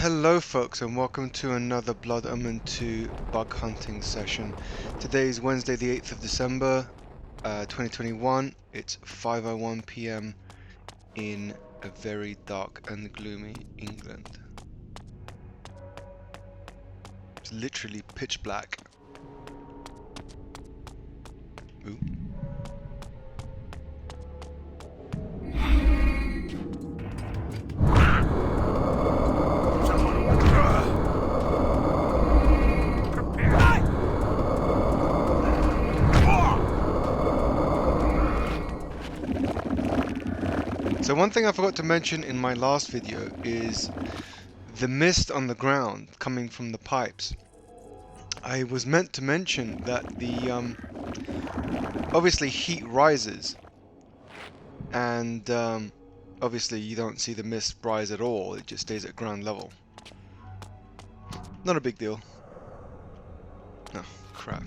Hello folks and welcome to another Blood Omen 2 bug hunting session. Today is Wednesday the 8th of December 2021. It's 5:01 PM in a very dark and gloomy England. It's literally pitch black. Ooh. So one thing I forgot to mention in my last video is the mist on the ground coming from the pipes. I was meant to mention that the obviously heat rises and obviously you don't see the mist rise at all, it just stays at ground level. Not a big deal. Oh, crap.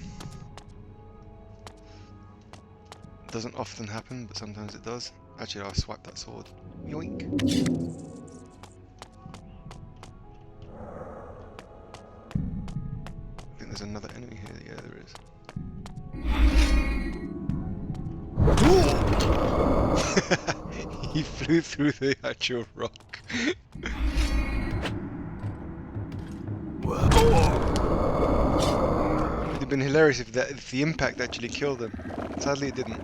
Doesn't often happen, but sometimes it does. Actually, I'll swipe that sword. Yoink. I think there's another enemy here. Yeah, there is. He flew through the actual rock. It'd have been hilarious if the impact actually killed him. Sadly, it didn't.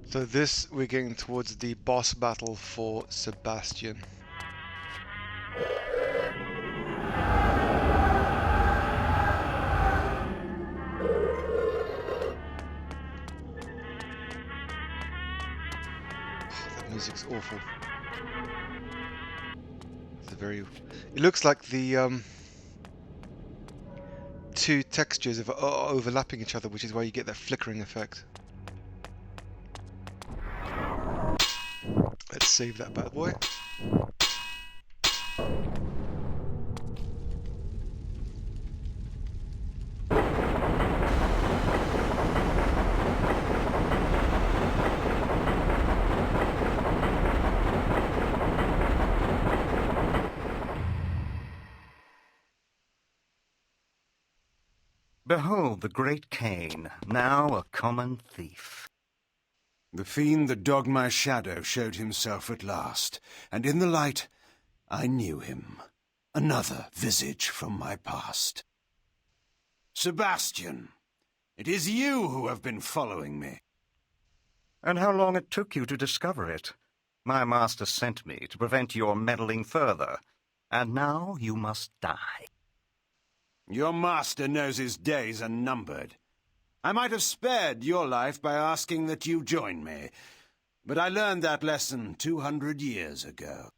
So this, we're getting towards the boss battle for Sebastian. Oh, that music's awful. It's a very... It looks like the two textures are overlapping each other, which is why you get that flickering effect. Let's save that bad boy. Behold the great Kain, now a common thief. The fiend that dogged my shadow showed himself at last, and in the light I knew him, another visage from my past. Sebastian, it is you who have been following me. And how long it took you to discover it. My master sent me to prevent your meddling further, and now you must die. Your master knows his days are numbered. I might have spared your life by asking that you join me, but I learned that lesson 200 years ago.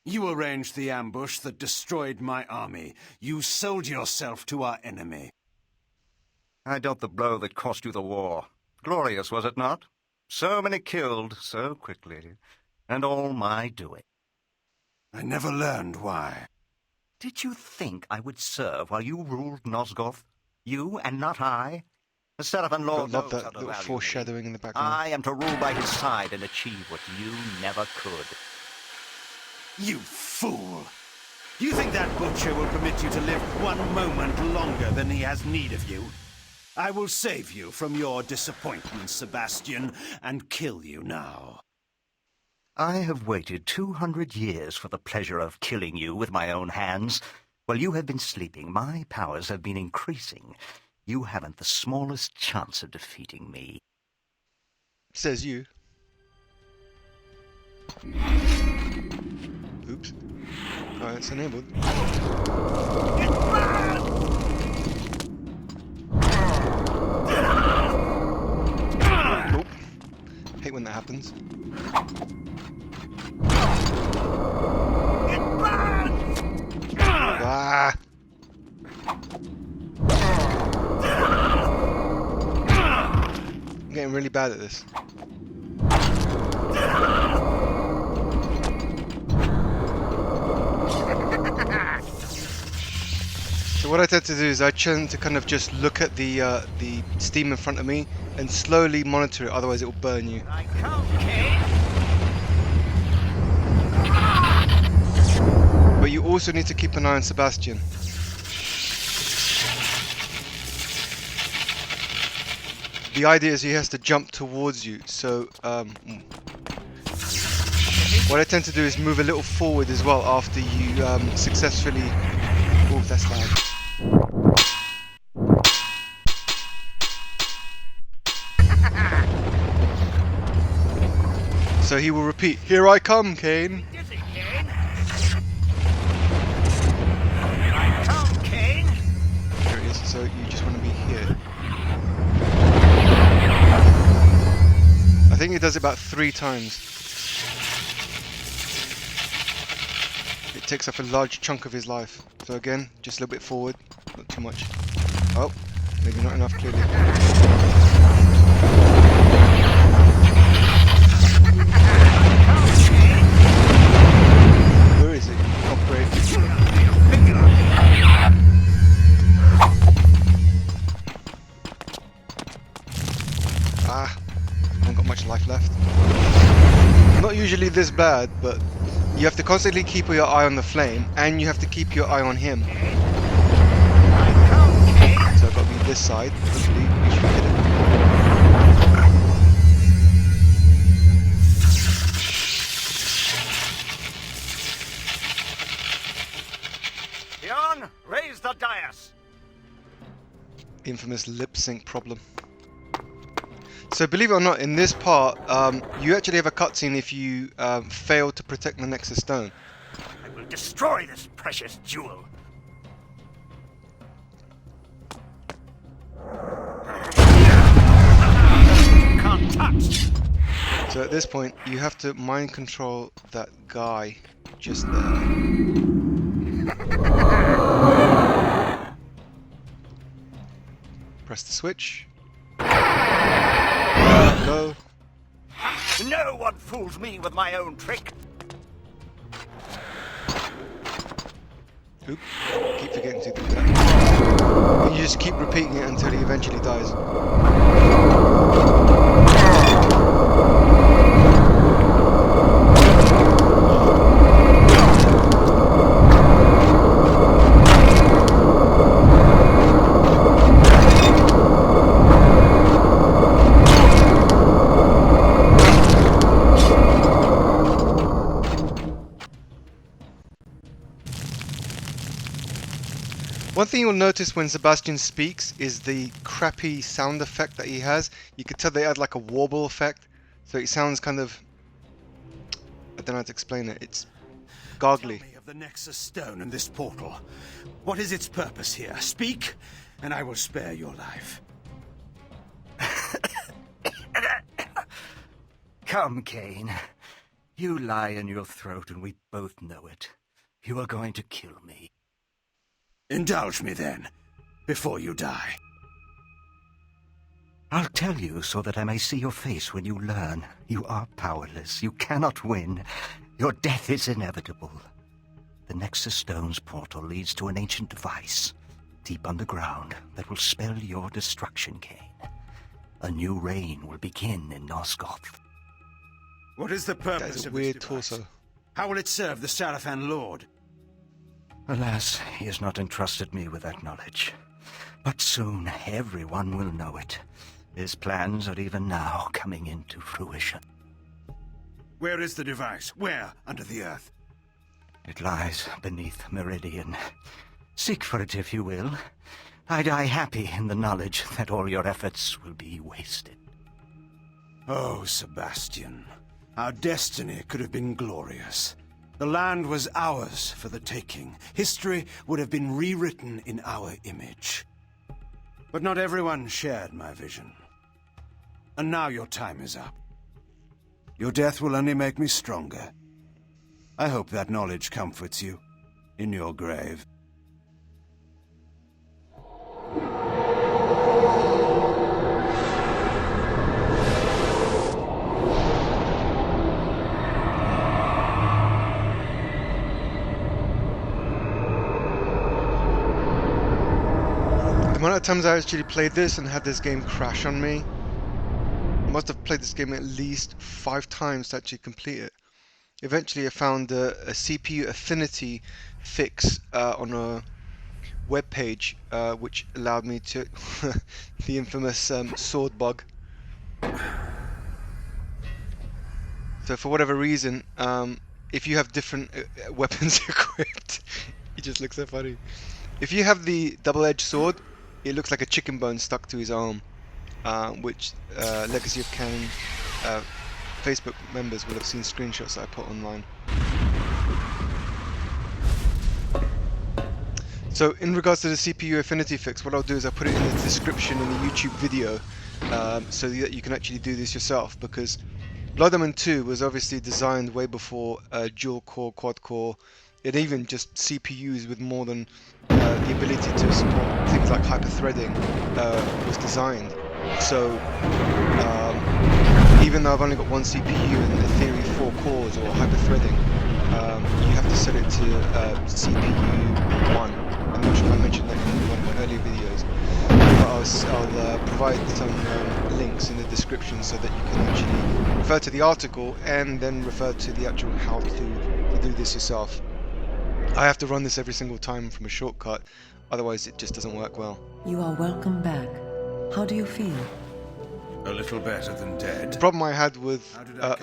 You arranged the ambush that destroyed my army. You sold yourself to our enemy. I dealt the blow that cost you the war. Glorious, was it not? So many killed so quickly, and all my doing. I never learned why. Did you think I would serve while you ruled Nosgoth? You and not I? The Seraphim Lord Love knows that how to little value foreshadowing me. in the background. I am to rule by his side and achieve what you never could. You fool! You think that butcher will permit you to live one moment longer than he has need of you? I will save you from your disappointment, Sebastian, and kill you now. I have waited 200 years for the pleasure of killing you with my own hands. While you have been sleeping, my powers have been increasing. You haven't the smallest chance of defeating me. Says you. Oops. Oh, it's enabled. Oh. Hate when that happens. Ah! I'm getting really bad at this. So what I tend to do is I tend to kind of just look at the steam in front of me and slowly monitor it, otherwise it will burn you. I come, Kain. But you also need to keep an eye on Sebastian. The idea is he has to jump towards you, so what I tend to do is move a little forward as well after you successfully... Oh, that's loud. So he will repeat, "Here I come, Kain." Here it is, so you just want to be here. I think he does it about 3 times. It takes up a large chunk of his life. So again, just a little bit forward, not too much. Oh, maybe not enough clearly. Where is it? Oh, great. Ah, haven't got much life left. Not usually this bad, but you have to constantly keep your eye on the flame, and you have to keep your eye on him. So I've got to be this side. Hopefully, we should hit it. Jon, raise the dais. Infamous lip sync problem. So believe it or not, in this part, you actually have a cutscene if you fail to protect the Nexus Stone. I will destroy this precious jewel. You can't touch. So at this point, you have to mind control that guy just there. Press the switch. Go. No one fools me with my own trick. Oop. Keep forgetting to do that. And you just keep repeating it until he eventually dies. One thing you'll notice when Sebastian speaks is the crappy sound effect that he has. You could tell they add like a warble effect, so it sounds kind of... I don't know how to explain it. It's gargly. Tell me of the Nexus Stone and this portal. What is its purpose here? Speak, and I will spare your life. Come, Kain. You lie in your throat and we both know it. You are going to kill me. Indulge me then, before you die. I'll tell you so that I may see your face when you learn. You are powerless. You cannot win. Your death is inevitable. The Nexus Stone's portal leads to an ancient device, deep underground, that will spell your destruction, Kain. A new reign will begin in Nosgoth. What is the purpose That is a of weird this device? torso. How will it serve the Sarafan Lord? Alas, he has not entrusted me with that knowledge. But soon everyone will know it. His plans are even now coming into fruition. Where is the device? Where under the earth? It lies beneath Meridian. Seek for it if you will. I die happy in the knowledge that all your efforts will be wasted. Oh, Sebastian. Our destiny could have been glorious. The land was ours for the taking. History would have been rewritten in our image. But not everyone shared my vision. And now your time is up. Your death will only make me stronger. I hope that knowledge comforts you in your grave. The amount of times I actually played this and had this game crash on me, I must have played this game at least 5 times to actually complete it. Eventually I found a CPU affinity fix on a web page which allowed me to the infamous sword bug. So for whatever reason, if you have different weapons equipped, he just looks so funny. If you have the double-edged sword, it looks like a chicken bone stuck to his arm, which Legacy of Kain Facebook members will have seen screenshots that I put online. So in regards to the CPU affinity fix, what I'll do is I'll put it in the description in the YouTube video so that you can actually do this yourself, because Blood Omen 2 was obviously designed way before dual core, quad core, and even just CPUs with more than the ability to support things like hyper-threading was designed. So even though I've only got one CPU and in theory 4 cores or hyper-threading, you have to set it to CPU 1. I'm not sure if I mentioned that in one of my earlier videos. But I'll provide some links in the description so that you can actually refer to the article and then refer to the actual how to do this yourself. I have to run this every single time from a shortcut, otherwise it just doesn't work well. You are welcome back. How do you feel? A little better than dead. The problem I had with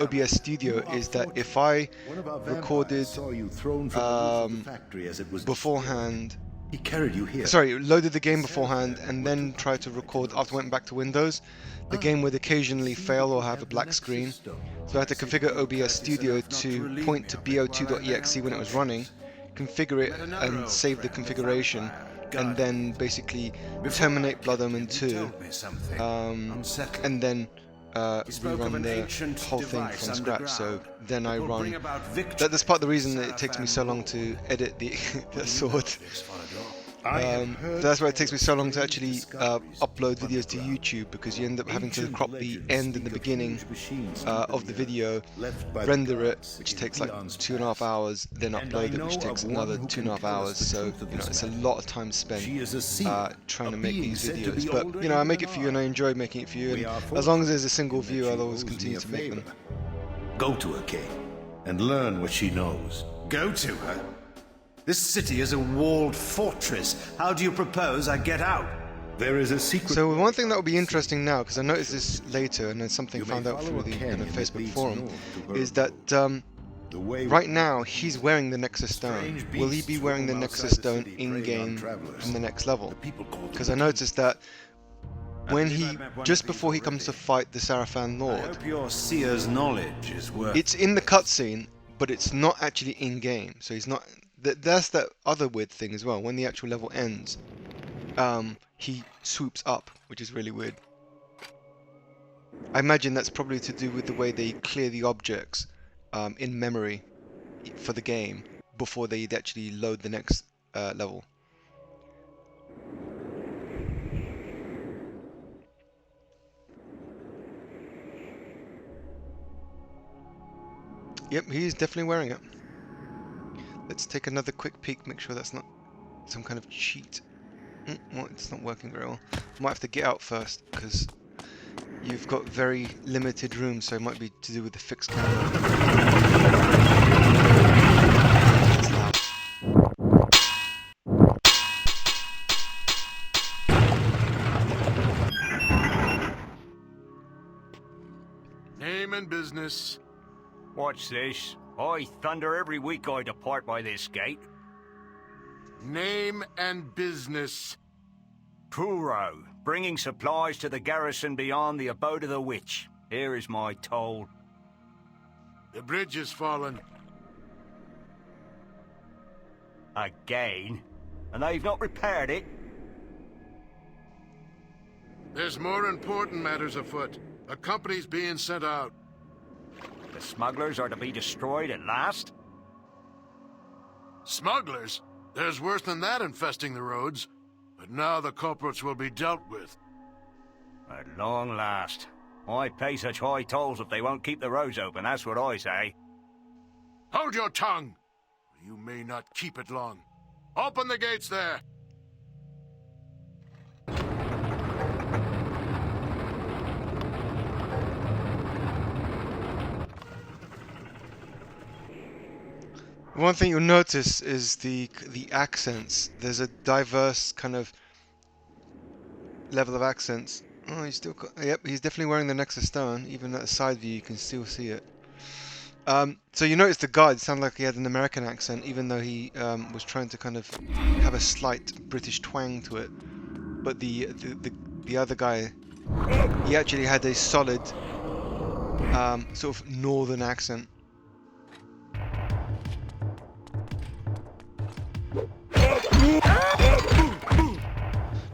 OBS Studio is that if I recorded beforehand, He carried you here. sorry, loaded the game beforehand and then tried to record after I went back to Windows, the game would occasionally fail or have a black screen. So I had to configure OBS Studio to point to bo2.exe when it was running, configure it and save the configuration, and then basically terminate Blood Omen 2, and then rerun the whole thing from scratch. So then I run. That's part of the reason that it takes me so long to edit the sword. That's why it takes me so long to actually upload videos to YouTube, because you end up having to crop the end and the beginning of the video, render it, which takes like 2.5 hours, then upload it, which takes another 2.5 hours. So you know, it's a lot of time spent trying to make these videos. But you know, I make it for you and I enjoy making it for you. And as long as there's a single view, I'll always continue to make them. Go to her, Kain, and learn what she knows. Go to her? This city is a walled fortress. How do you propose I get out? There is a secret. So one thing that will be interesting now, because I noticed this later and it's something found out through the Facebook forum, is that right now he's wearing the Nexus Stone. Will he be wearing the Nexus Stone in-game from the next level? Because I noticed that when just before he comes to fight the Sarafan I Lord, hope your seer's knowledge is worth. it's in the cutscene, but it's not actually in-game. So he's not. That's that other weird thing as well. When the actual level ends, he swoops up, which is really weird. I imagine that's probably to do with the way they clear the objects in memory for the game before they actually load the next level. Yep, he's definitely wearing it. Let's take another quick peek, make sure that's not some kind of cheat. Well, it's not working very well. Might have to get out first, because you've got very limited room, so it might be to do with the fixed camera. That's loud. Name and business. Watch this. I thunder every week I depart by this gate. Name and business. Truro, bringing supplies to the garrison beyond the abode of the witch. Here is my toll. The bridge has fallen. Again? And they've not repaired it? There's more important matters afoot. A company's being sent out. The smugglers are to be destroyed at last? Smugglers? There's worse than that infesting the roads. But now the culprits will be dealt with. At long last. I pay such high tolls if they won't keep the roads open, that's what I say. Hold your tongue! You may not keep it long. Open the gates there! One thing you'll notice is the accents. There's a diverse kind of level of accents. Oh, he's still yep, he's definitely wearing the Nexus Stone. Even at the side view, you can still see it. So you notice the guard sounded like he had an American accent, even though he was trying to kind of have a slight British twang to it. But the other guy, he actually had a solid sort of northern accent.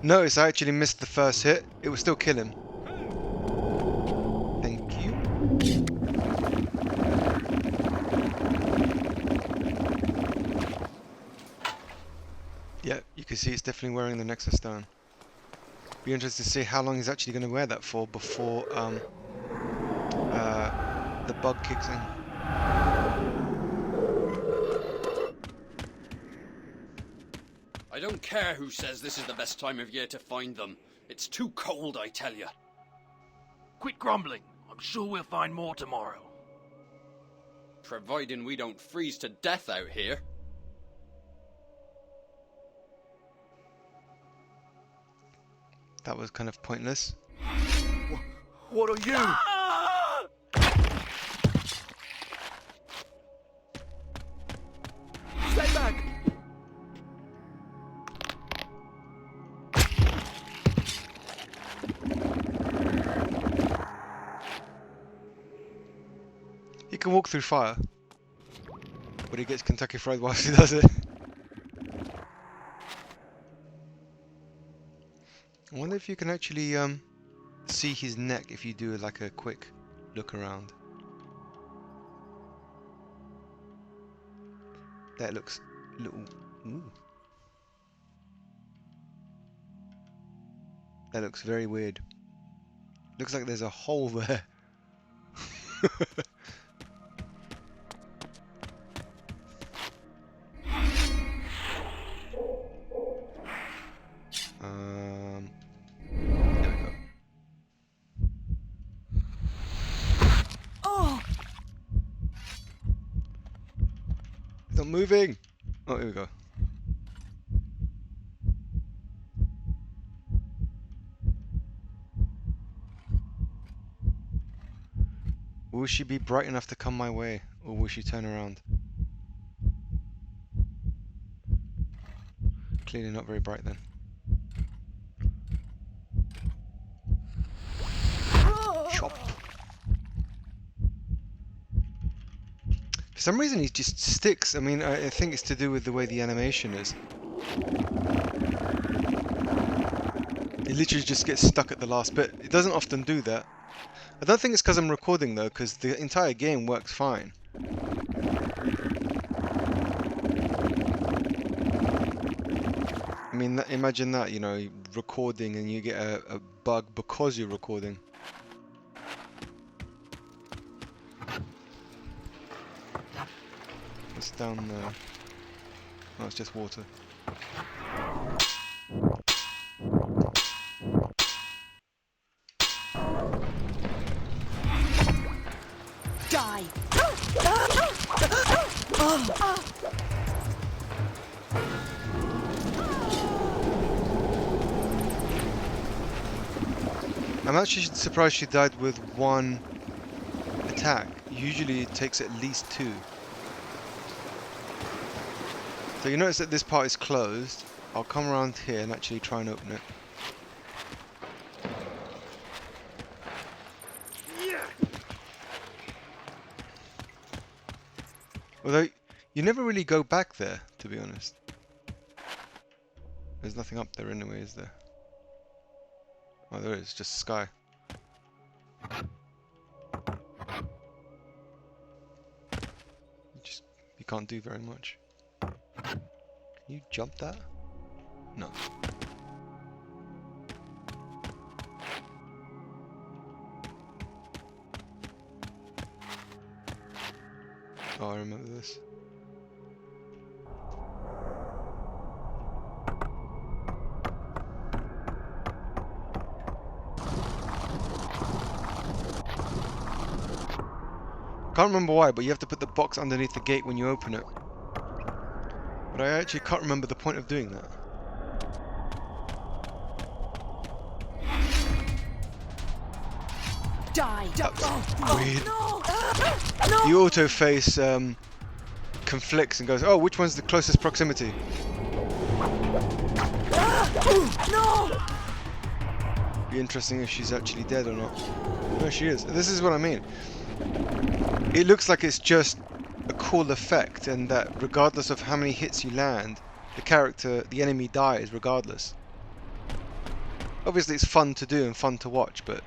Notice I actually missed the first hit. It would still kill him. Thank you. Yeah, you can see it's definitely wearing the Nexus Stone. Be interested to see how long he's actually going to wear that for before the bug kicks in. I don't care who says this is the best time of year to find them. It's too cold, I tell you. Quit grumbling. I'm sure we'll find more tomorrow. Providing we don't freeze to death out here. That was kind of pointless. What are you? Stay back! He can walk through fire, but he gets Kentucky Fried whilst he does it. I wonder if you can actually see his neck if you do like a quick look around. That looks a little... Ooh. That looks very weird. Looks like there's a hole there. There we go. Oh! It's not moving! Oh, here we go. Will she be bright enough to come my way, or will she turn around? Clearly not very bright then. Chop! For some reason he just sticks. I mean, I think it's to do with the way the animation is. He literally just gets stuck at the last bit. It doesn't often do that. I don't think it's because I'm recording though, because the entire game works fine. I mean, imagine that, you know, recording and you get a bug because you're recording. It's down there. Oh, it's just water. Die! I'm actually surprised she died with one attack. Usually it takes at least two. So you notice that this part is closed. I'll come around here and actually try and open it. Although, you never really go back there, to be honest. There's nothing up there anyway, is there? Oh, there is, just sky. You can't do very much. Can you jump that? No. Oh, I remember this. Can't remember why, but you have to put the box underneath the gate when you open it. But I actually can't remember the point of doing that. Die. That's weird. The auto-face conflicts and goes, oh, which one's the closest proximity? No! Be interesting if she's actually dead or not. No, she is. This is what I mean. It looks like it's just a cool effect, and that regardless of how many hits you land, the enemy dies regardless. Obviously it's fun to do and fun to watch, but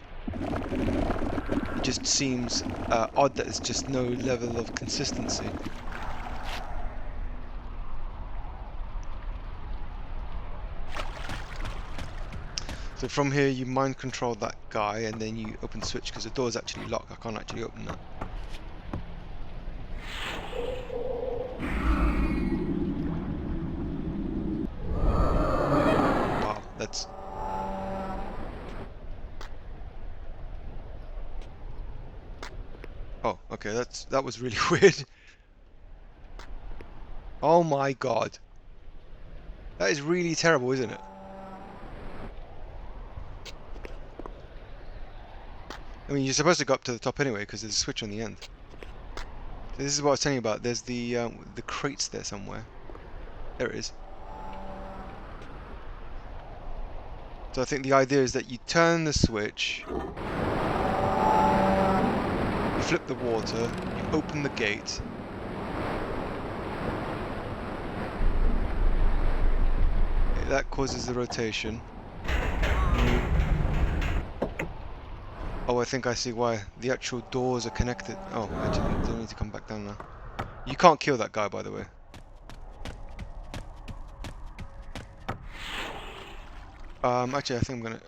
it just seems odd that there's just no level of consistency. So from here you mind control that guy and then you open the switch because the door is actually locked. I can't actually open that. Wow, that's... Oh, okay, that was really weird. Oh my god. That is really terrible, isn't it? I mean, you're supposed to go up to the top anyway because there's a switch on the end. So this is what I was telling you about. There's the crates there somewhere. There it is. So I think the idea is that you turn the switch, you flip the water, you open the gate. That causes the rotation. Oh, I think I see why. The actual doors are connected. Oh, actually, I don't need to come back down now. You can't kill that guy, by the way. Actually, I think I'm gonna...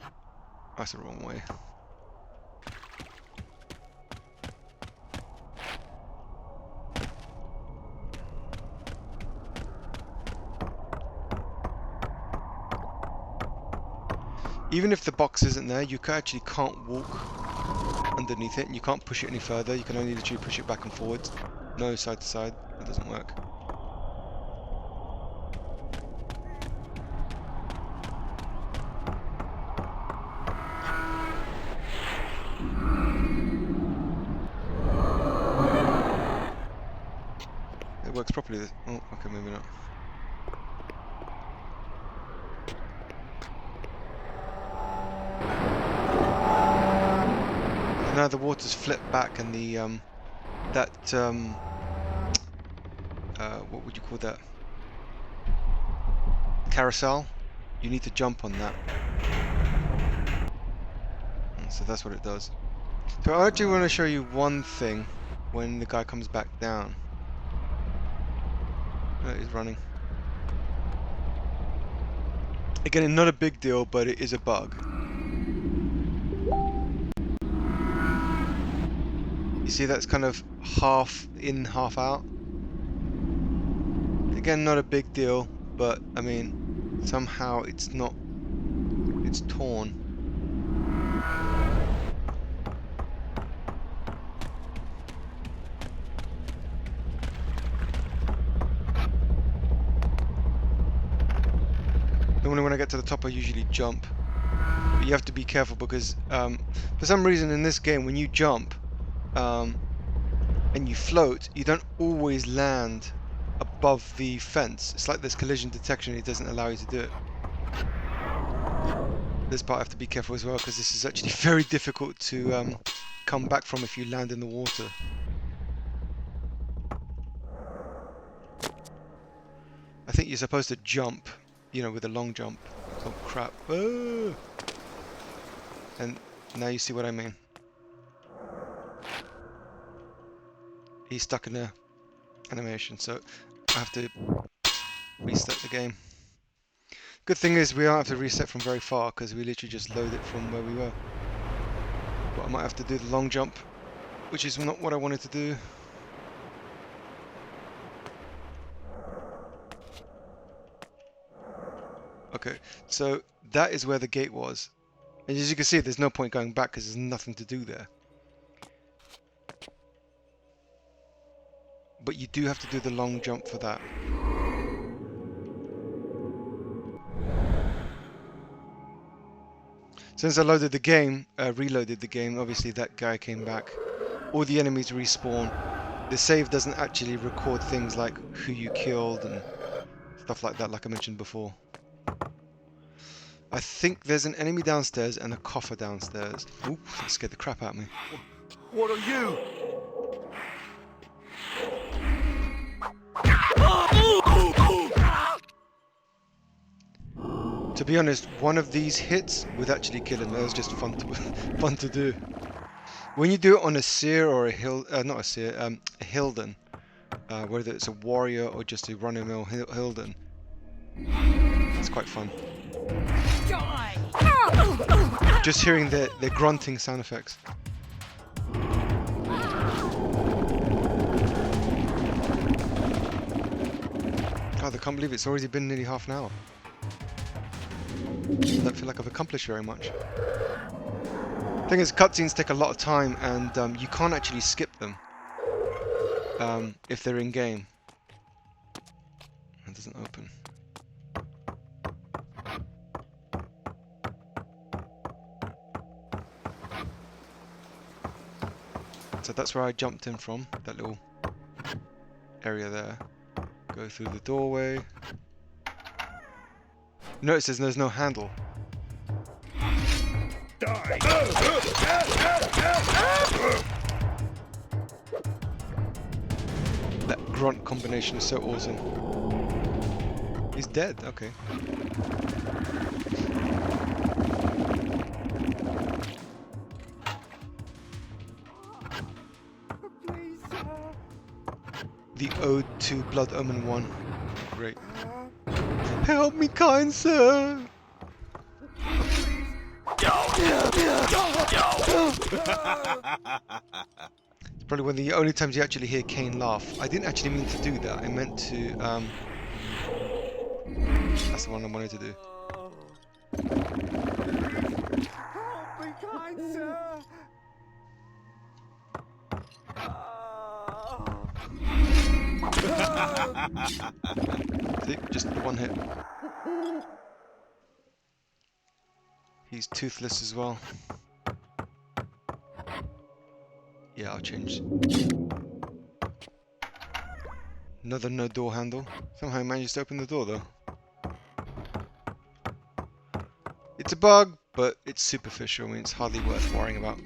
That's the wrong way. Even if the box isn't there, you actually can't walk underneath it, and you can't push it any further. You can only literally push it back and forwards. No side to side. That doesn't work. It works properly. Oh, okay, maybe not. Now the water's flipped back, and the what would you call that? Carousel. You need to jump on that. And so that's what it does. So I actually want to show you one thing when the guy comes back down. Oh, he's running. Again, not a big deal, but it is a bug. You see that's kind of half in, half out. Again, not a big deal, but I mean, somehow it's not, it's torn. Normally when I get to the top I usually jump. But you have to be careful because for some reason in this game when you jump and you float, you don't always land above the fence. It's like there's collision detection, it doesn't allow you to do it. This part I have to be careful as well because this is actually very difficult to come back from if you land in the water. I think you're supposed to jump, you know, with a long jump. Oh crap. Ah! And now you see what I mean. He's stuck in the animation, so I have to reset the game. Good thing is we don't have to reset from very far because we literally just load it from where we were. But I might have to do the long jump, which is not what I wanted to do. Okay, so that is where the gate was. And as you can see, there's no point going back because there's nothing to do there. But you do have to do the long jump for that. Since I loaded the game, reloaded the game, obviously that guy came back. All the enemies respawn. The save doesn't actually record things like who you killed and stuff like that, like I mentioned before. I think there's an enemy downstairs and a coffer downstairs. Ooh, that scared the crap out of me. What are you? To be honest, one of these hits would actually kill him. That was just fun to do. When you do it on a seer or a not a seer, a Hilden, whether it's a warrior or just a run-of-the-mill Hilden, it's quite fun. Just hearing their grunting sound effects. God, I can't believe it's already been nearly half an hour. I don't feel like I've accomplished very much. Thing is, cutscenes take a lot of time, and you can't actually skip them if they're in game. It doesn't open. So that's where I jumped in from, that little area there. Go through the doorway. Notice there's no handle. That grunt combination is so awesome. He's dead, okay. The Ode to Blood Omen 1. Great. Help me, kind sir! It's probably one of the only times you actually hear Kain laugh. I didn't actually mean to do that. I meant to, that's the one I wanted to do. Help me, kind sir! See, just one hit. He's toothless as well. Yeah, I'll change. Another no door handle. Somehow I managed to open the door though. It's a bug, but it's superficial. I mean, it's hardly worth worrying about.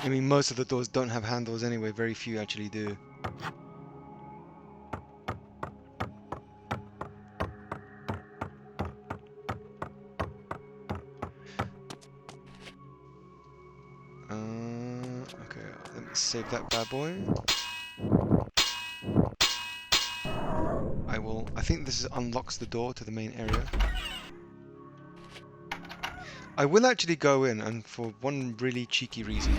I mean, most of the doors don't have handles anyway. Very few actually do. Okay, let me save that bad boy. I think this unlocks the door to the main area. I will actually go in, and for one really cheeky reason.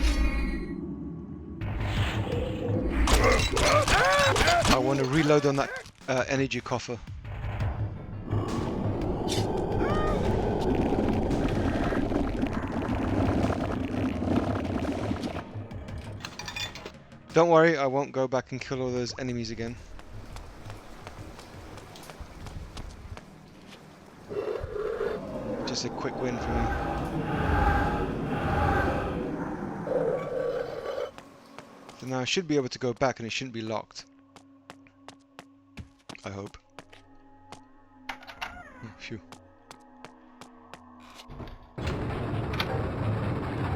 I want to reload on that energy coffer. Don't worry, I won't go back and kill all those enemies again. Just a quick win for me. So now I should be able to go back and it shouldn't be locked. I hope. Phew.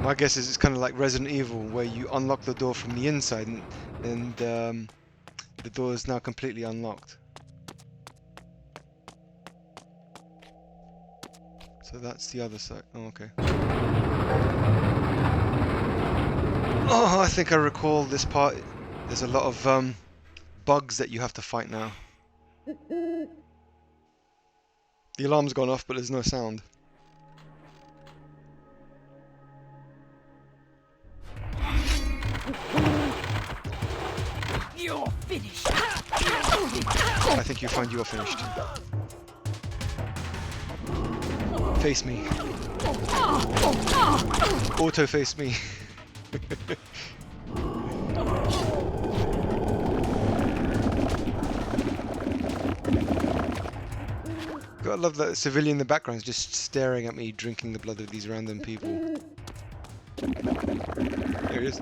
My guess is it's kind of like Resident Evil, where you unlock the door from the inside and the door is now completely unlocked. So that's the other side. Oh, okay. Oh, I think I recall this part. There's a lot of bugs that you have to fight now. The alarm's gone off, but there's no sound. You're finished. I think you find you're finished. Face me. Auto face me. Gotta love that civilian in the background is just staring at me, drinking the blood of these random people. There he is,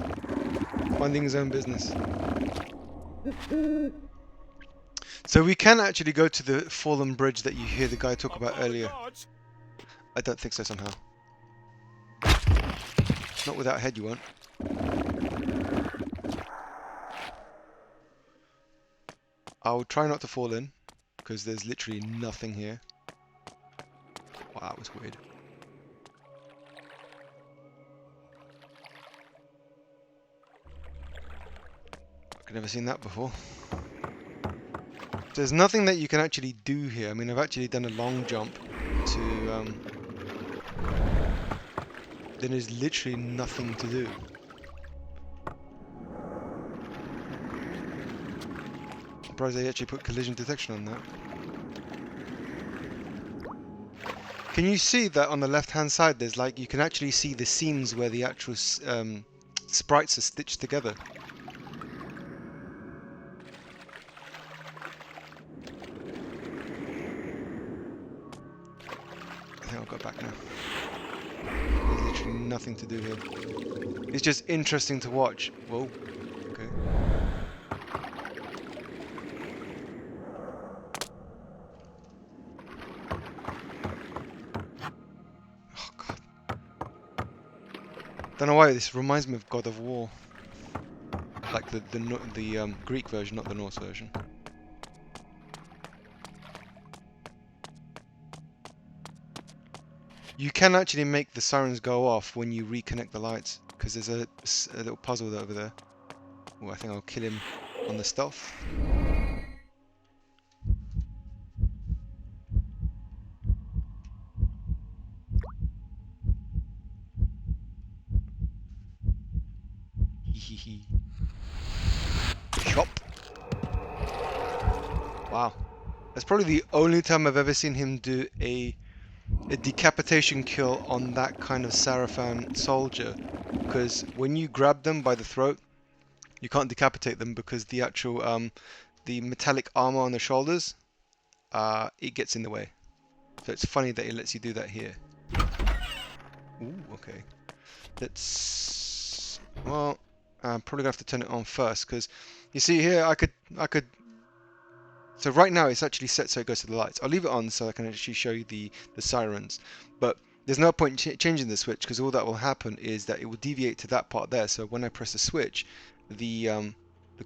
minding his own business. So we can actually go to the fallen bridge that you hear the guy talk about earlier. I don't think so somehow. Not without a head, you won't. I'll try not to fall in, because there's literally nothing here. Wow, that was weird. I've never seen that before. There's nothing that you can actually do here. I mean, I've actually done a long jump to... Then there's literally nothing to do. I'm surprised they actually put collision detection on that. Can you see that on the left hand side there's like, you can actually see the seams where the actual sprites are stitched together. I think I'll go back now. There's literally nothing to do here. It's just interesting to watch. Whoa, okay. Don't know why this reminds me of God of War, like the Greek version, not the Norse version. You can actually make the sirens go off when you reconnect the lights, because there's a little puzzle over there. Oh, I think I'll kill him on the stealth. Chop. Wow, that's probably the only time I've ever seen him do a decapitation kill on that kind of Sarafan soldier, because when you grab them by the throat, you can't decapitate them because the actual the metallic armor on the shoulders, it gets in the way. So it's funny that it lets you do that here. Ooh, okay. Let's, well, I'm probably gonna have to turn it on first, because you see here I could so right now it's actually set so it goes to the lights. I'll leave it on so I can actually show you the sirens, but there's no point changing the switch, because all that will happen is that it will deviate to that part there. So when I press the switch, the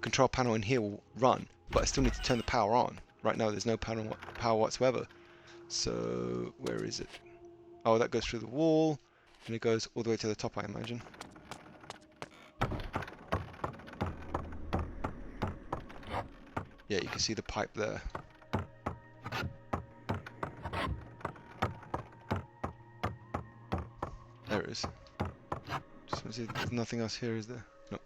control panel in here will run, but I still need to turn the power on. Right now there's no power whatsoever. So where is it? Oh, that goes through the wall and it goes all the way to the top, I imagine. Yeah, you can see the pipe there. There it is. Just want to see, there's nothing else here, is there? No.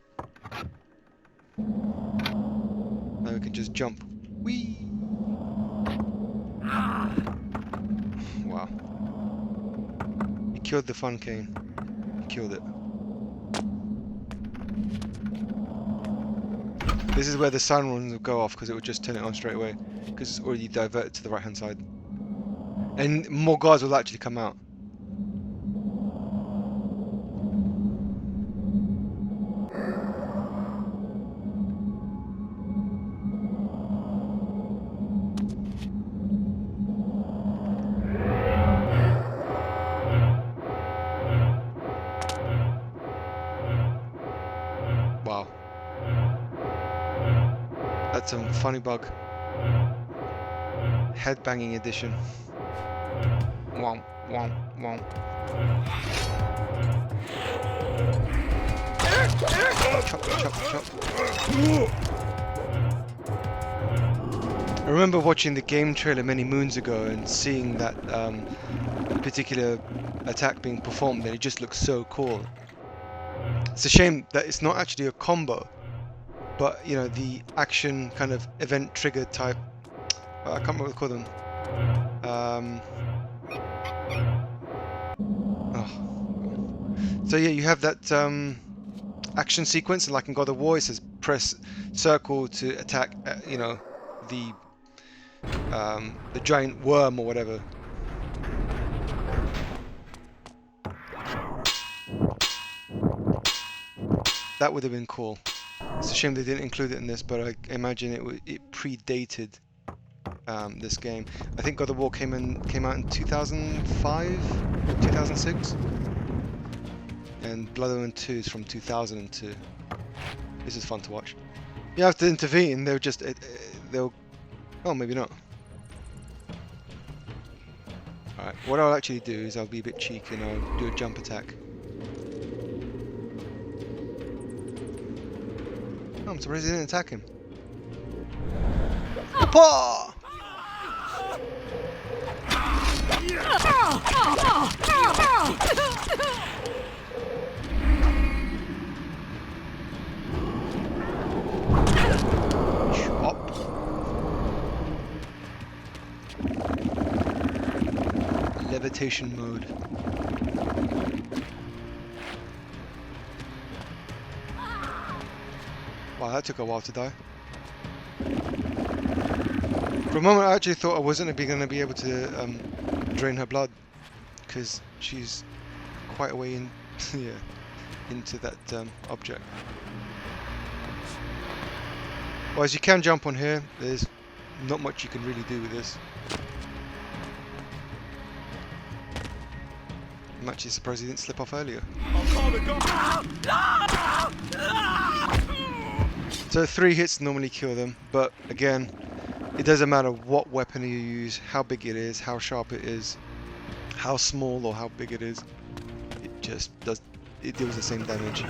Now we can just jump. Whee! Wow. He killed the fun, Kain. He killed it. This is where the siren will go off, because it will just turn it on straight away, because it's already diverted to the right hand side. And more guards will actually come out. Wow. That's a funny bug. Headbanging edition. Womp, womp, womp. Chop, chop, chop. I remember watching the game trailer many moons ago and seeing that particular attack being performed, and it just looks so cool. It's a shame that it's not actually a combo, but you know, the action kind of event trigger type. I can't remember what to call them. So yeah, you have that action sequence, and like in God of War, it says press circle to attack. You know, the the giant worm or whatever. That would have been cool. It's a shame they didn't include it in this, but I imagine it predated this game. I think God of War came out in 2005, 2006, and Blood Omen 2 is from 2002. This is fun to watch. You have to intervene. They'll. Oh, maybe not. All right. What I'll actually do is I'll be a bit cheeky and I'll do a jump attack. Oh, I'm surprised he didn't attack him. Paw! Chop. Levitation mode. Wow, that took a while to die. For a moment I actually thought I wasn't going to be able to drain her blood, because she's quite a way in, yeah, into that object. Well, as you can jump on here, there's not much you can really do with this. I'm actually surprised he didn't slip off earlier. So 3 hits normally kill them, but again, it doesn't matter what weapon you use, how big it is, how sharp it is, how small or how big it is. It just does, it deals the same damage.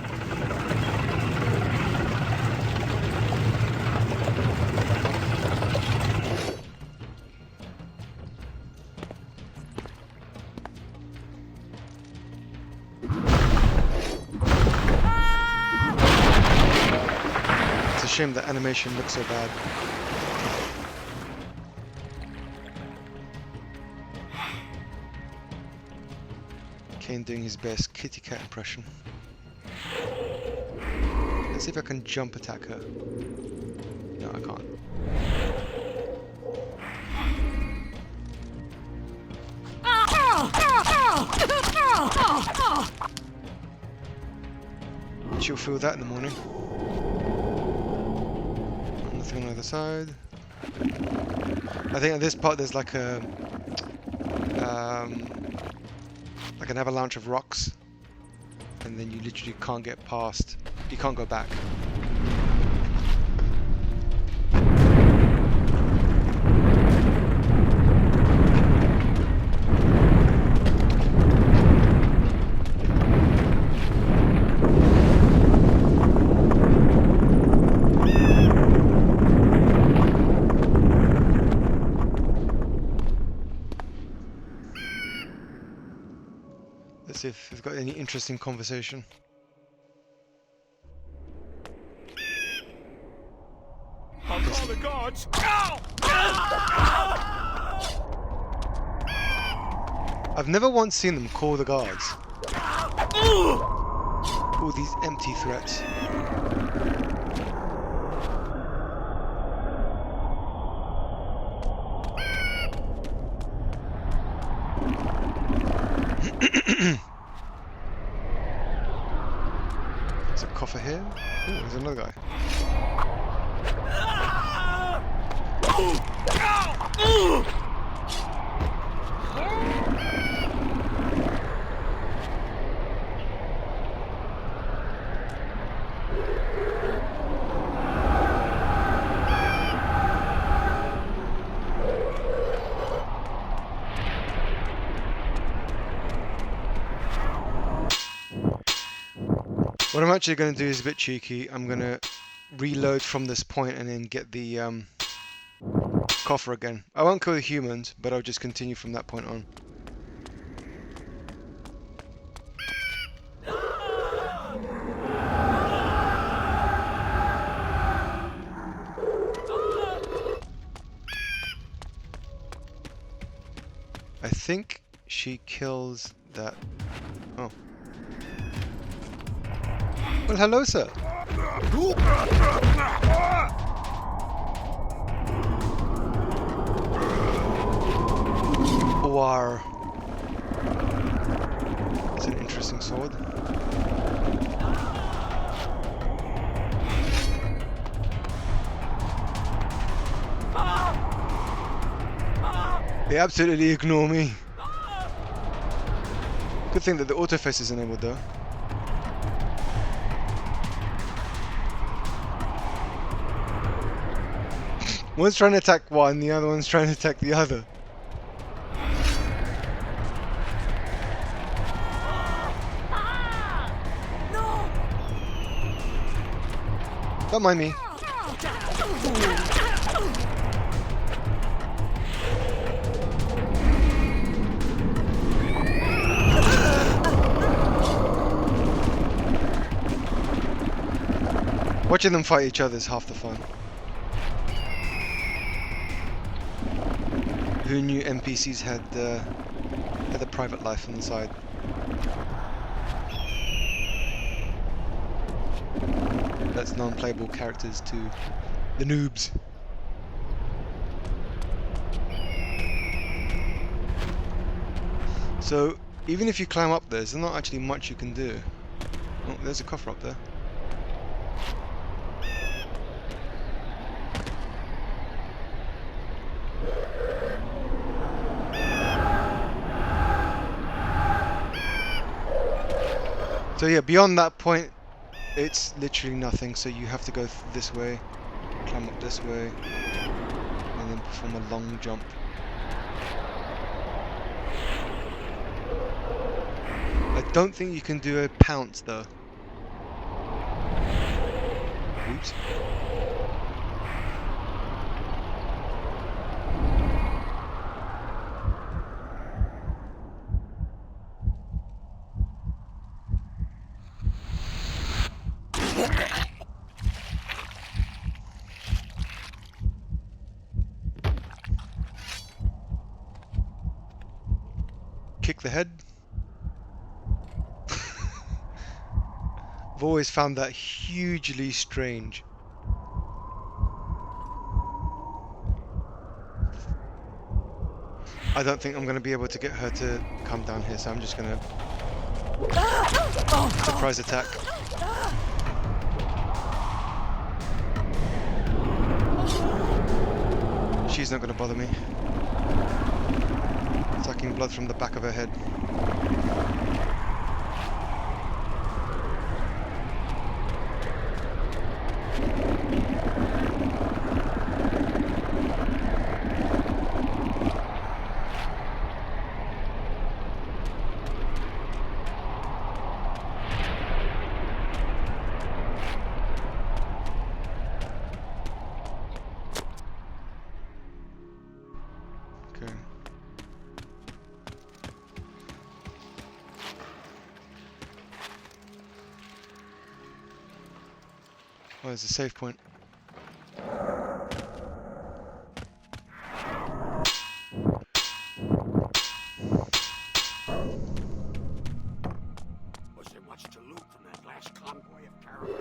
It's a shame that animation looks so bad. Kain doing his best kitty cat impression. Let's see if I can jump attack her. No, I can't. She'll feel that in the morning. Nothing on the other side. I think at this part there's like a like an avalanche of rocks, and then you literally can't get past. You can't go back. Let's see if we've got any interesting conversation. I'll call the guards. I've never once seen them call the guards. All these empty threats. There's a coffer here. Oh, there's another guy. What I'm actually going to do is a bit cheeky. I'm going to reload from this point and then get the coffer again. I won't kill the humans, but I'll just continue from that point on. I think she kills that. Oh. Well, hello, sir. Bar. It's an interesting sword. They absolutely ignore me. Good thing that the autoface is enabled though. One's trying to attack one, the other one's trying to attack the other. Don't mind me. Watching them fight each other is half the fun. Who knew NPCs had a private life on the side? That's non-playable characters to the noobs. So even if you climb up there's not actually much you can do. Oh, there's a coffer up there. So yeah, beyond that point, it's literally nothing. So you have to go this way, climb up this way, and then perform a long jump. I don't think you can do a pounce though. Oops. Kick the head. I've always found that hugely strange. I don't think I'm going to be able to get her to come down here, so I'm just going to surprise attack. She's not going to bother me. Sucking blood from the back of her head. Okay. Oh, there's a save point. Was there much to loot from that last convoy of caravans?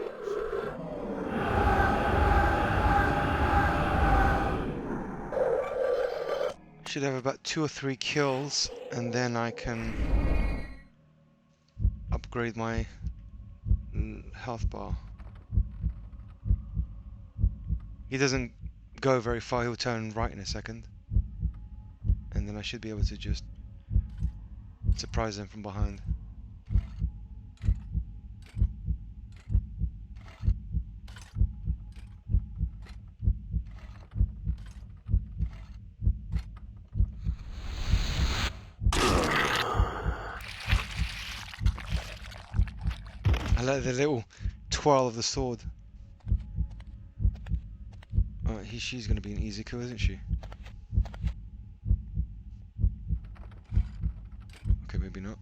Should have about 2 or 3 kills, and then I can upgrade my health bar. He doesn't go very far, he'll turn right in a second. And then I should be able to just surprise him from behind. I like the little twirl of the sword. She's going to be an easy kill, isn't she? Okay, maybe not.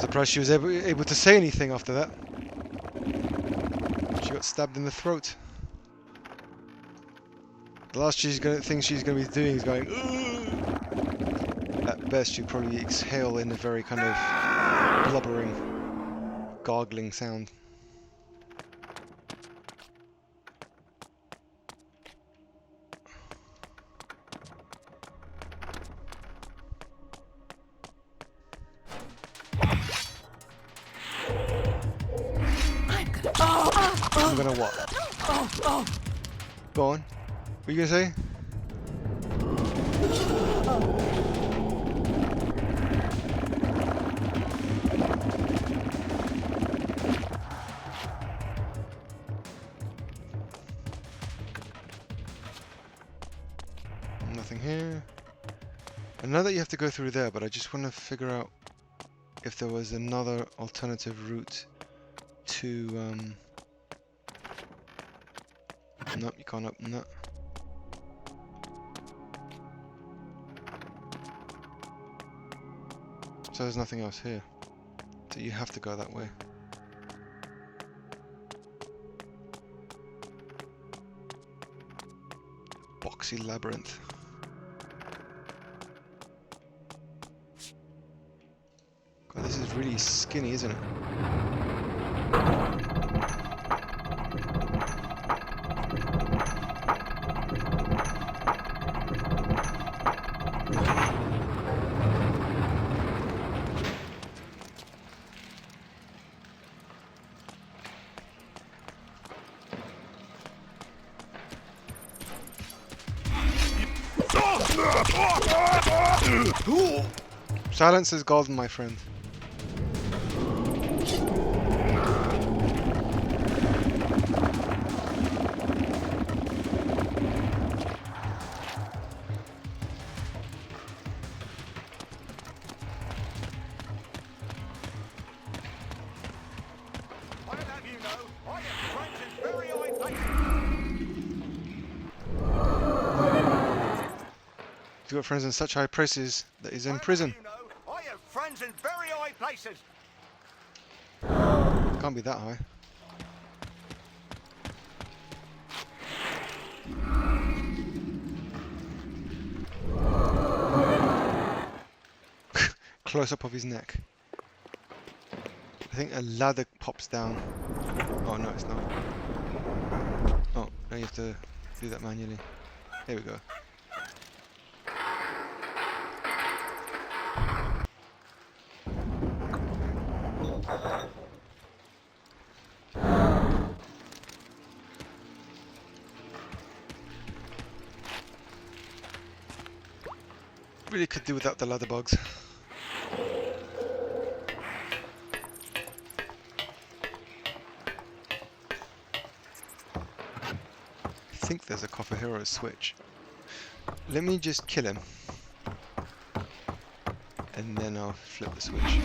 Surprised she was able to say anything after that. She got stabbed in the throat. The last thing she's going to be doing is going, "Ugh." At best, she'll probably exhale in a very kind of blubbering gargling sound. I'm gonna what? Go on. What are you gonna say? Nothing here. I know that you have to go through there, but I just want to figure out if there was another alternative route to nope, you can't open that. So there's nothing else here. So you have to go that way. Boxy labyrinth. God, this is really skinny, isn't it? Silence is golden, my friend. He's got friends in such high places that he's in prison. I have friends in very high places. Can't be that high. Close up of his neck. I think a ladder pops down. Oh no, it's not. Oh, now you have to do that manually. Here we go. Really could do without the ladder bugs. I think there's a Copper Hero switch. Let me just kill him. And then I'll flip the switch.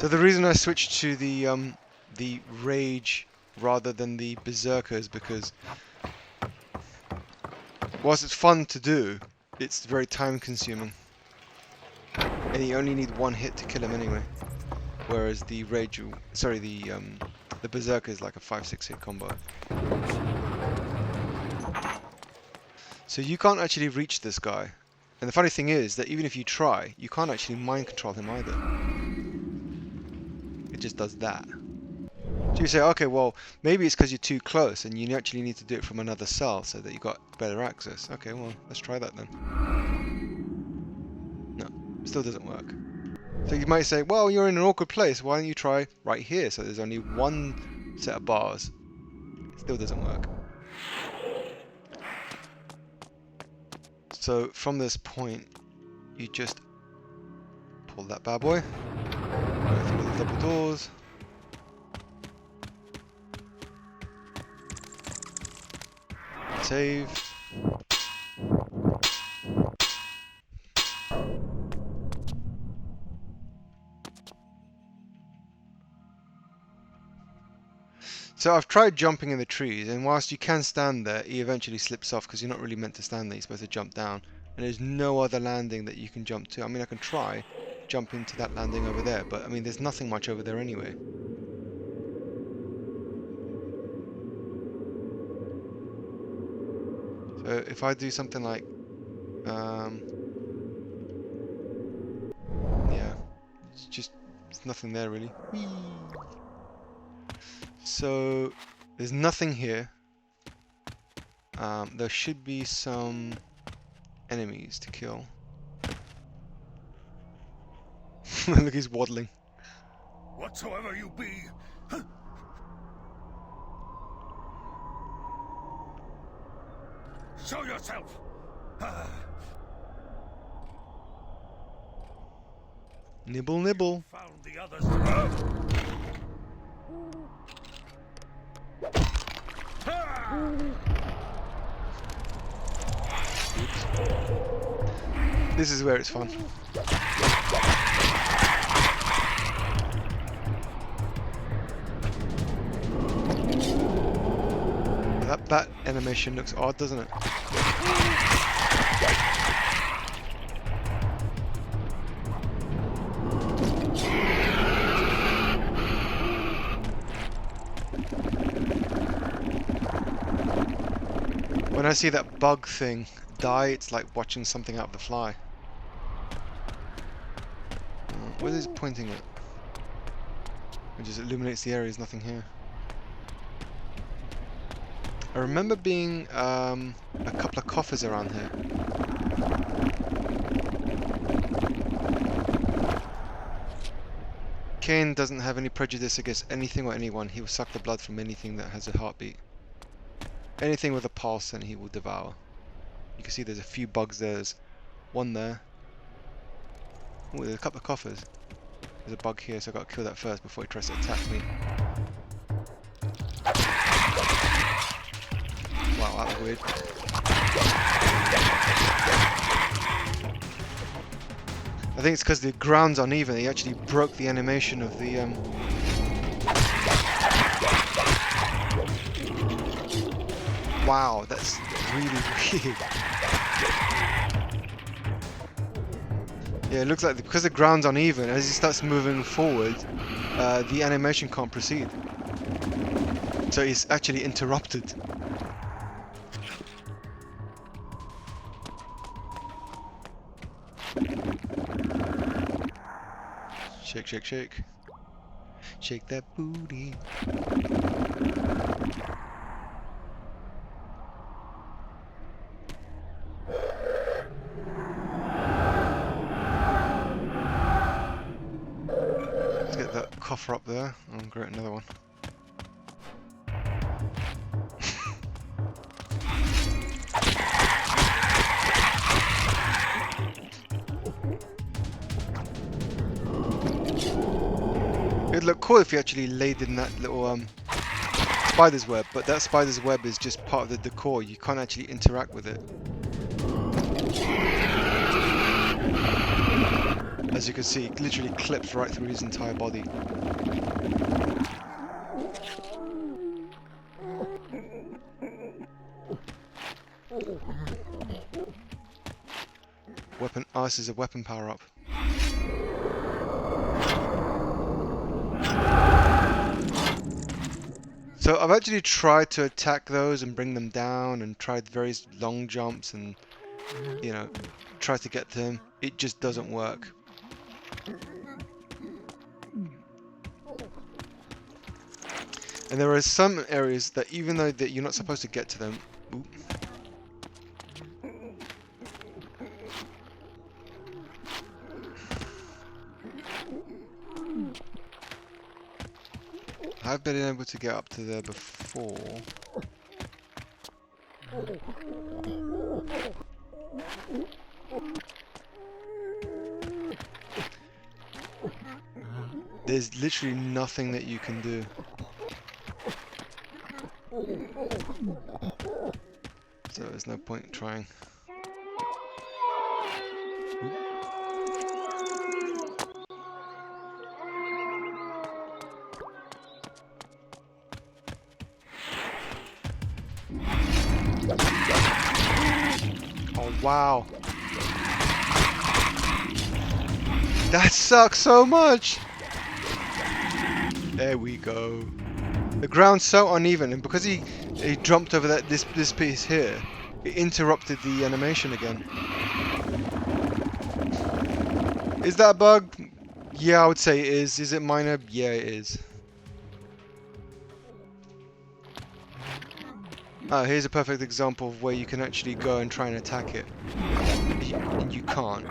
So the reason I switched to the Rage rather than the Berserker is because whilst it's fun to do, it's very time consuming. And you only need one hit to kill him anyway. Whereas the Rage, sorry, the Berserker is like a 5-6 hit combo. So you can't actually reach this guy. And the funny thing is that even if you try, you can't actually mind control him either. It just does that. So you say, okay, well, maybe it's because you're too close and you actually need to do it from another cell so that you got better access. Okay, well, let's try that then. No, still doesn't work. So you might say, well, you're in an awkward place. Why don't you try right here? So there's only one set of bars. It still doesn't work. So from this point, you just pull that bad boy, go through the double doors, save. So I've tried jumping in the trees, and whilst you can stand there, he eventually slips off because you're not really meant to stand there, you're supposed to jump down. And there's no other landing that you can jump to. I mean, I can try jumping to that landing over there, but I mean, there's nothing much over there anyway. So if I do something like, yeah, It's just, there's nothing there really. Whee! So there's nothing here. There should be some enemies to kill. Look, he's waddling. Whatsoever you be, show yourself. Nibble, nibble. Found the others. This is where it's fun. That animation looks odd, doesn't it? When I see that bug thing die, it's like watching something out of the fly. What is it pointing at? It just illuminates the area, there's nothing here. I remember being a couple of coffers around here. Kain doesn't have any prejudice against anything or anyone. He will suck the blood from anything that has a heartbeat. Anything with a pulse, and he will devour. You can see there's a few bugs there. There's one there. Oh, there's a couple of coffers. There's a bug here, so I've got to kill that first before he tries to attack me. Wow, that was weird. I think it's because the ground's uneven. He actually broke the animation of the Wow, that's really weird. Yeah, it looks like because the ground's uneven, as he starts moving forward, the animation can't proceed. So it's actually interrupted. Shake, shake, shake. Shake that booty. Let's get that coffer up there and create another one. It'd look cool if you actually laid in that little spider's web, but that spider's web is just part of the decor. You can't actually interact with it. As you can see, it literally clips right through his entire body. Weapon. Oh, this is a weapon power-up. So I've actually tried to attack those and bring them down, and tried various long jumps and, you know, try to get to him. It just doesn't work. And there are some areas that even though that you're not supposed to get to them, oop, I've been able to get up to there before. There's literally nothing that you can do. So there's no point trying. Oh wow. That sucks so much. There we go. The ground's so uneven, and because he jumped over this piece here, it interrupted the animation again. Is that a bug? Yeah, I would say it is. Is it minor? Yeah, it is. Here's a perfect example of where you can actually go and try and attack it. And you can't.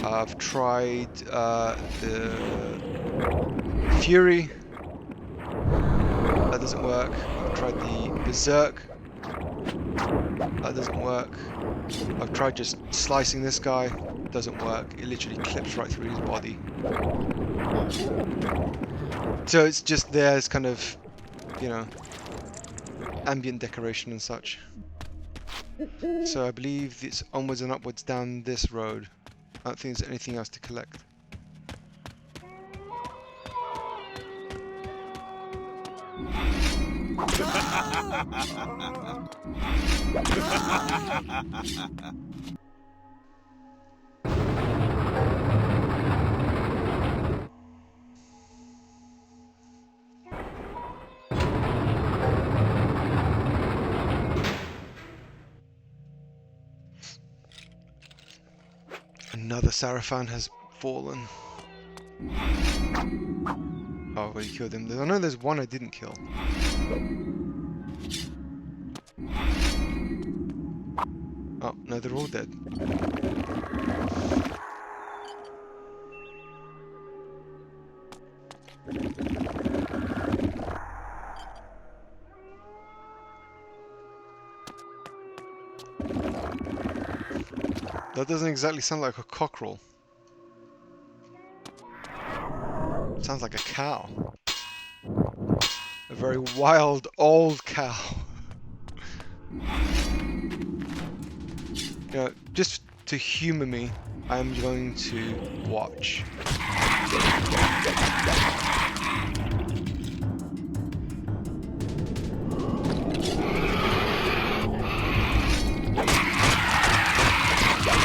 I've tried the Fury. That doesn't work. I've tried the Berserk. That doesn't work. I've tried just slicing this guy. Doesn't work. It literally clips right through his body. So it's just there as kind of, you know, ambient decoration and such. So I believe it's onwards and upwards down this road. I don't think there's anything else to collect. Another Sarafan has fallen. Oh, I already killed him. I know there's one I didn't kill. Oh, no, they're all dead. That doesn't exactly sound like a cockerel. It sounds like a cow. A very wild, old cow. You know, just to humor me, I'm going to watch.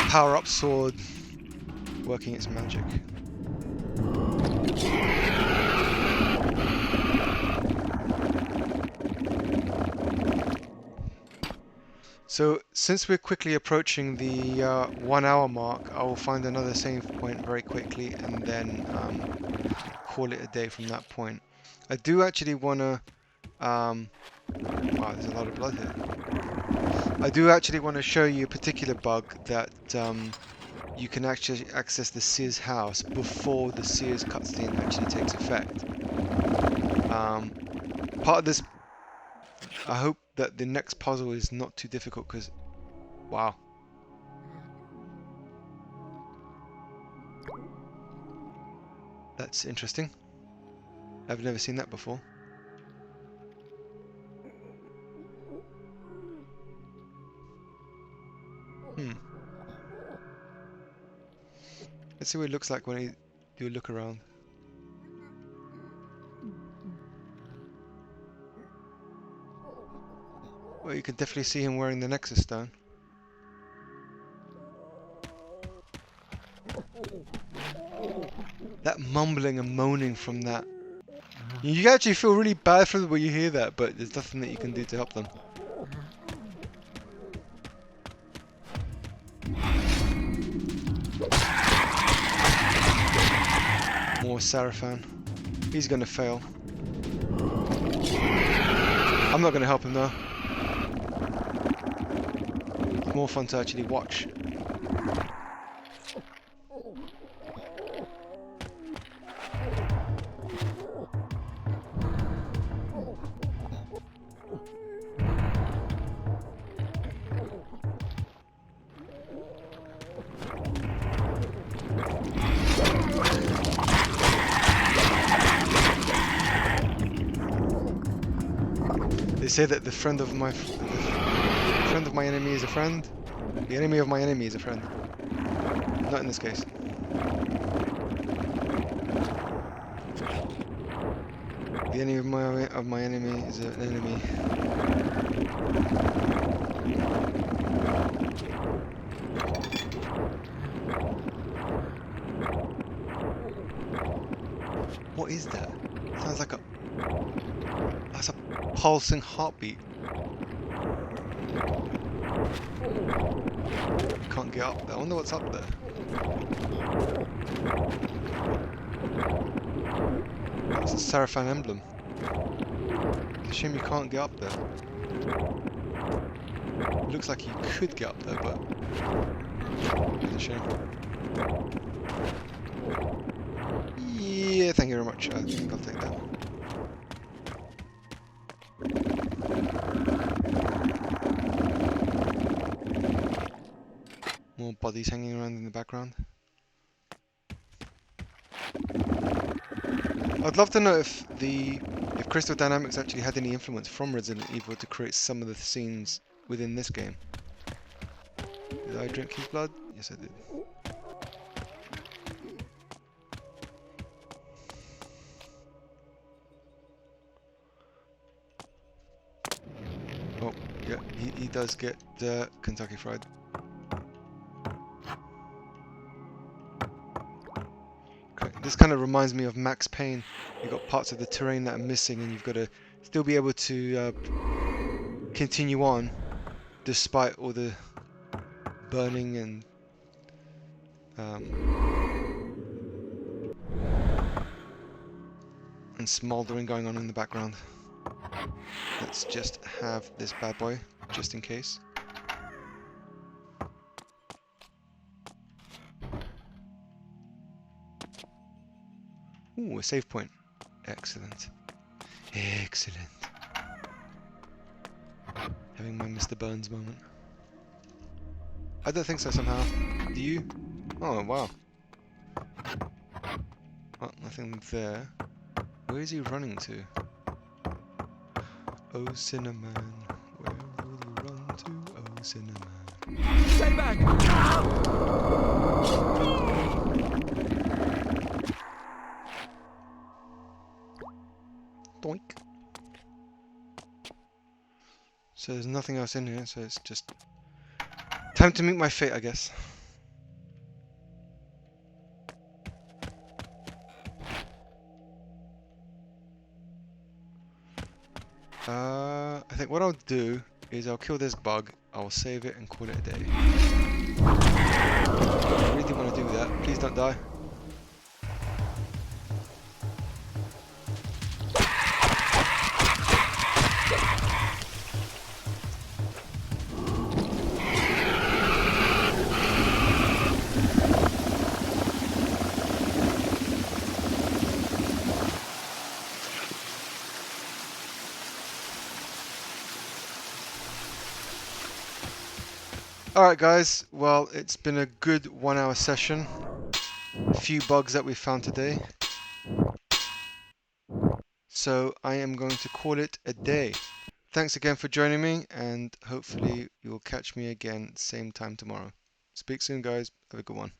Power up sword working its magic. So since we're quickly approaching the 1 hour mark, I will find another save point very quickly and then call it a day from that point. I do actually want to wow, there's a lot of blood here. I do actually want to show you a particular bug that you can actually access the Seer's house before the Seer's cutscene actually takes effect. Part of this, I hope that the next puzzle is not too difficult because, wow. That's interesting. I've never seen that before. Let's see what it looks like when I do a look around. Well, you can definitely see him wearing the Nexus Stone. That mumbling and moaning from that. You actually feel really bad for them when you hear that, but there's nothing that you can do to help them. More Sarafan. He's gonna fail. I'm not gonna help him though. It's more fun to actually watch. They say that the friend of my enemy is a friend. The enemy of my enemy is a friend. Not in this case. The enemy of my enemy is an enemy. What is that? Sounds like a... That's a pulsing heartbeat. Can't get up there. I wonder what's up there. It's a Seraphim emblem. It's a shame you can't get up there. It looks like you could get up there, but it's a shame. Yeah, thank you very much. I think I'll take that. More bodies hanging around in the background. I'd love to know if Crystal Dynamics actually had any influence from Resident Evil to create some of the scenes within this game. Did I drink his blood? Yes, I did. Oh, yeah, he does get Kentucky Fried. Okay, this kind of reminds me of Max Payne. You've got parts of the terrain that are missing, and you've got to still be able to continue on despite all the burning and smoldering going on in the background. Let's just have this bad boy, just in case. Ooh, a save point. Excellent. Excellent. Having my Mr. Burns moment. I don't think so somehow. Do you? Oh, wow. Oh, nothing there. Where is he running to? Oh, Cinnamon, where will you run to? Oh, Cinnamon. Stay back! Doink. So there's nothing else in here, so it's just time to meet my fate, I guess. I think what I'll do is I'll kill this bug, I'll save it and call it a day. I really didn't want to do that. Please don't die. Alright guys, well it's been a good 1 hour session. A few bugs that we found today. So I am going to call it a day. Thanks again for joining me, and hopefully you'll catch me again same time tomorrow. Speak soon guys, have a good one.